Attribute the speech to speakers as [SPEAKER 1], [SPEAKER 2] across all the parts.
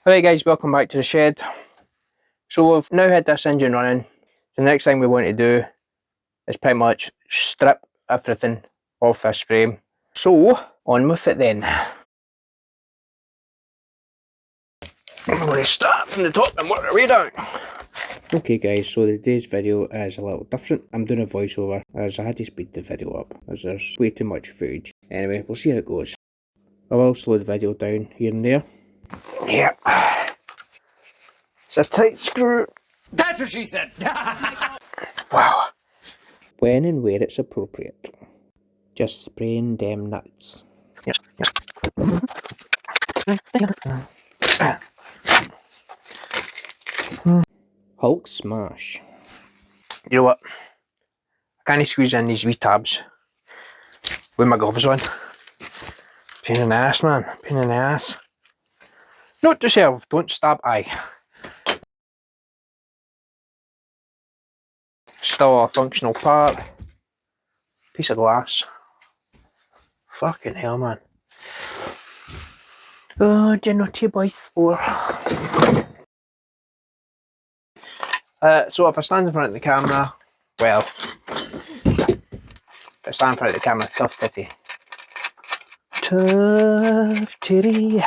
[SPEAKER 1] Alright guys, welcome back to the shed. So we've now had this engine running. The next thing we want to do is pretty much strip everything off this frame. So, on with it then. I'm going to start from the top and work our way down. Okay guys, so today's video is a little different. I'm doing a voiceover as I had to speed the video up as there's way too much footage. Anyway, we'll see how it goes. I will slow the video down here and there. Yep. It's a tight screw.
[SPEAKER 2] That's what she said!
[SPEAKER 1] Wow. When and where it's appropriate. Just spraying them nuts. Yes, yes. Hulk smash. You know what? I can't squeeze in these wee tabs with my gloves on. Pain in the ass, man. Pain in the ass. Note to self, don't stab eye. Still a functional part. Piece of glass. Fucking hell, man. Oh, General 2x4. So if I stand in front of the camera, well, if I stand in front of the camera, tough titty. Tough titty.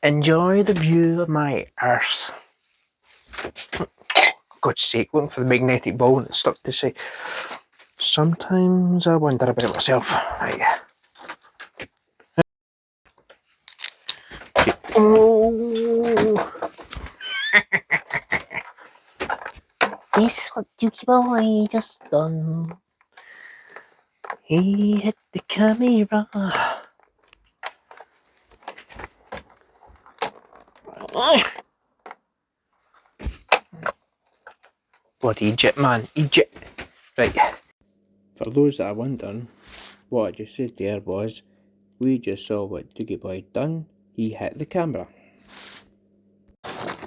[SPEAKER 1] Enjoy the view of my arse. God's sake, looking for the magnetic ball and it's stuck to say. Sometimes I wonder about myself. Right. Oh. Guess what Dukey Boy just done? He hit the camera. Bloody Egypt, man. Egypt. Right. For those that are wondering, what I just said there was, we just saw what Doogie Boy done. He hit the camera.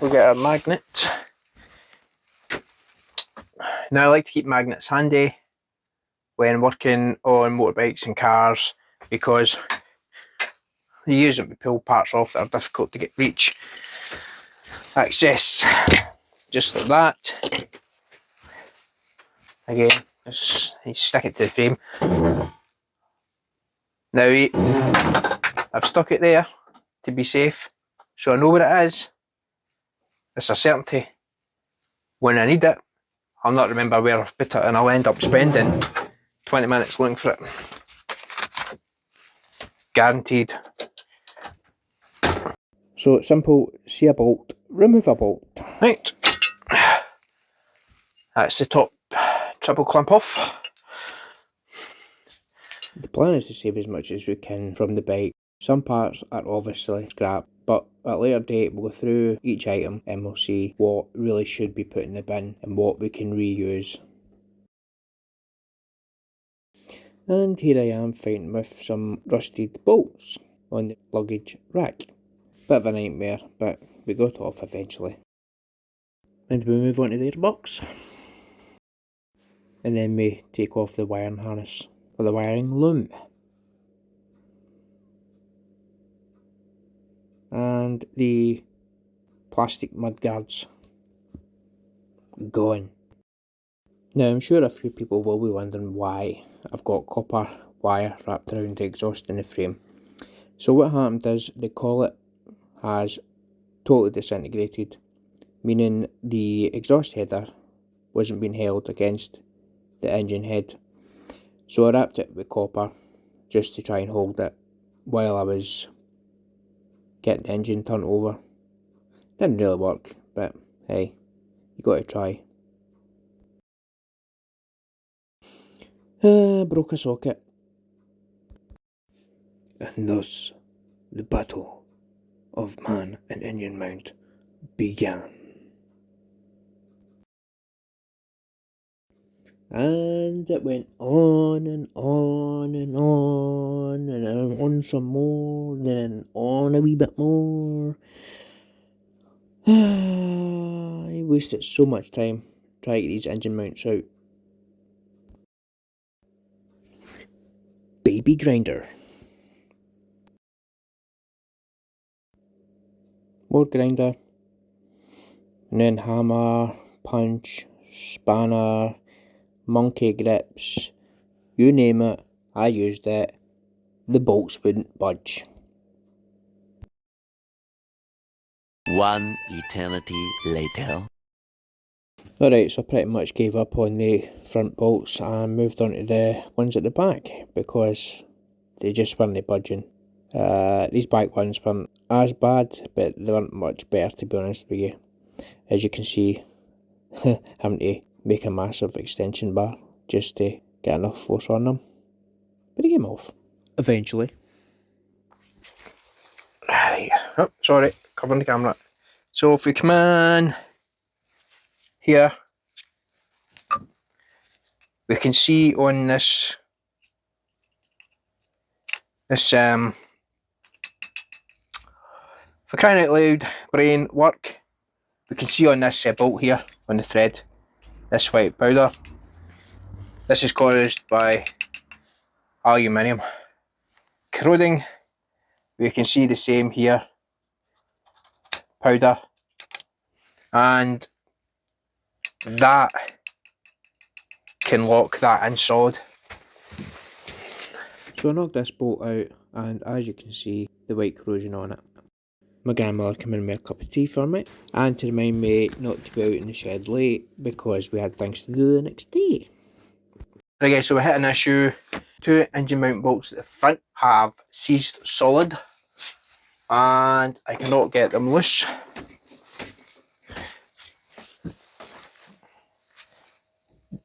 [SPEAKER 1] We'll get our magnet. Now I like to keep magnets handy when working on motorbikes and cars because you use them to pull parts off that are difficult to get reach. Access. Just like that. Again, you stick it to the frame. Now I've stuck it there to be safe, so I know where it is. It's a certainty. When I need it, I'll not remember where I've put it and I'll end up spending 20 minutes looking for it. Guaranteed. So it's simple, see a bolt, remove a bolt. Right. That's the top triple clamp off. The plan is to save as much as we can from the bike. Some parts are obviously scrap, but at a later date we'll go through each item and we'll see what really should be put in the bin and what we can reuse. And here I am fighting with some rusted bolts on the luggage rack. Bit of a nightmare, but we got it off eventually. And we move on to the airbox. And then we take off the wiring harness, or the wiring loom. And the plastic mudguards gone. Now I'm sure a few people will be wondering why I've got copper wire wrapped around the exhaust in the frame. So what happened is the collet has totally disintegrated, meaning the exhaust header wasn't being held against the engine head. So I wrapped it with copper just to try and hold it while I was getting the engine turned over. Didn't really work, but hey, you got to try. Broke a socket. And thus the battle of man and engine mount began. And it went on and on and on and on some more, then on a wee bit more. I wasted so much time trying to get these engine mounts out. baby grinder. More grinder. And then hammer, punch, spanner, monkey grips, you name it, I used it. The bolts wouldn't budge.
[SPEAKER 2] One eternity later.
[SPEAKER 1] Alright, so I pretty much gave up on the front bolts and moved on to the ones at the back because they just weren't budging. These back ones weren't as bad, but they weren't much better, to be honest with you. As you can see, having to make a massive extension bar just to get enough force on them. But it came off. Eventually. Right, oh, sorry, covering the camera. So if we come in here, we can see on this for crying out loud brain work, we can see on this bolt here on the thread, this white powder. This is caused by aluminium corroding. We can see the same here, powder, and that can lock that in solid. So I knocked this bolt out, and as you can see, the white corrosion on it. My grandmother came in with a cup of tea for me, and to remind me not to be out in the shed late because we had things to do the next day. Right guys, so we hit an issue. Two engine mount bolts at the front have seized solid, and I cannot get them loose.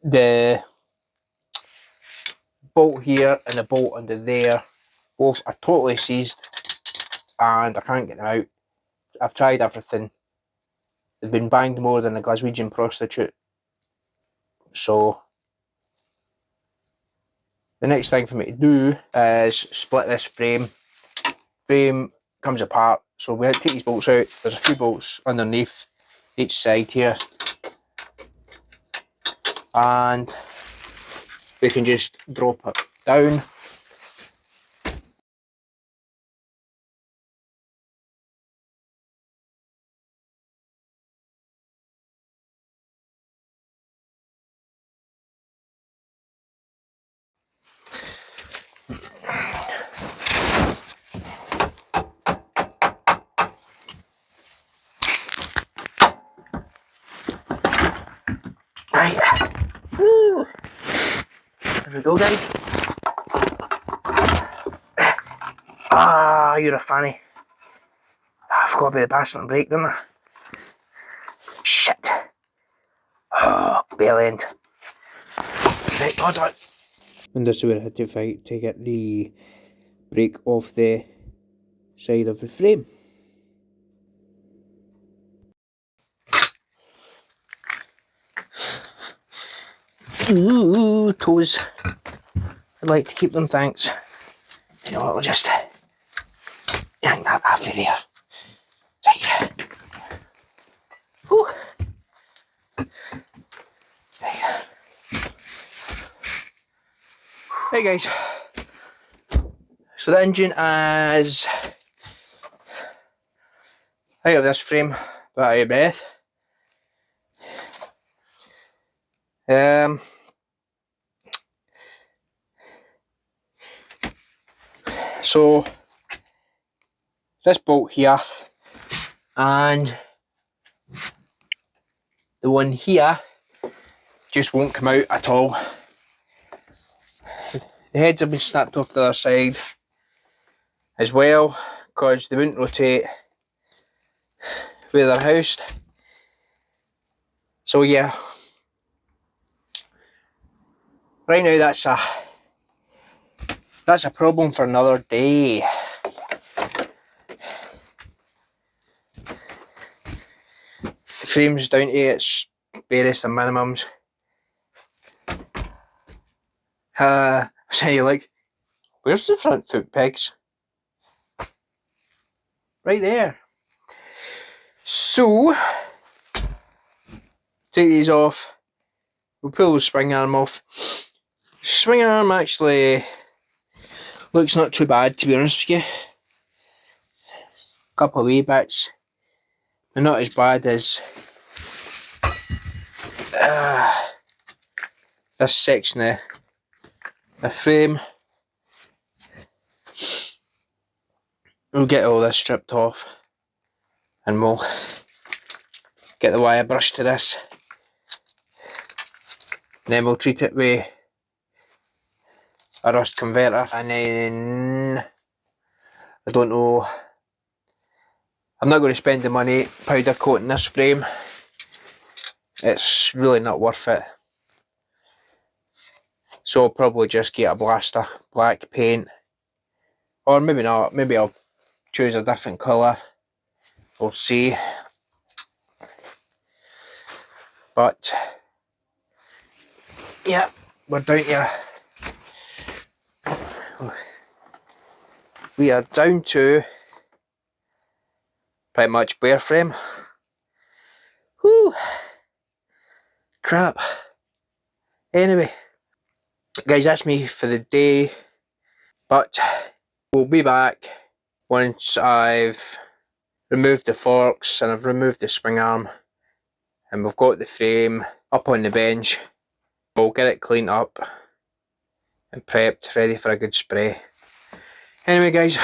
[SPEAKER 1] The bolt here and the bolt under there both are totally seized, and I can't get them out. I've tried everything. They've been banged more than a Glaswegian prostitute. So the next thing for me to do is split this frame. Frame comes apart, so we have to take these bolts out. There's a few bolts underneath each side here, and we can just drop it down. Right, woo! There we go, guys. Ah, you're a fanny. I forgot about the bastard brake, didn't I? Shit. Oh, bell end. Right, hold on. And this is where I had to fight to get the brake off the side of the frame. Ooh, toes. I'd like to keep them, thanks. You know what, we'll just hang that half of there. Right. Whew. Right. Right guys. So the engine is out of this frame, but out of breath. So this bolt here and the one here just won't come out at all. The heads have been snapped off the other side as well because they wouldn't rotate where they're housed. So yeah, right now that's a problem for another day. The frame's down to its barest and minimums. So you're like, where's the front foot pegs? Right there. So take these off. We'll pull the spring arm off. Spring arm actually Looks not too bad, to be honest with you. Couple of wee bits. They're not as bad as this section of the frame. We'll get all this stripped off and we'll get the wire brush to this. And then we'll treat it with a rust converter, and then I don't know, I'm not going to spend the money powder coating this frame. It's really not worth it. So I'll probably just get a blaster black paint, or maybe not, maybe I'll choose a different colour, we'll see. But yeah, we're down here. We are down to pretty much bare frame. Whew, crap. Anyway, guys, that's me for the day, but we'll be back once I've removed the forks and I've removed the swing arm and we've got the frame up on the bench. We'll get it cleaned up and prepped, ready for a good spray. Anyway guys,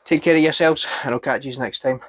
[SPEAKER 1] take care of yourselves and I'll catch you next time.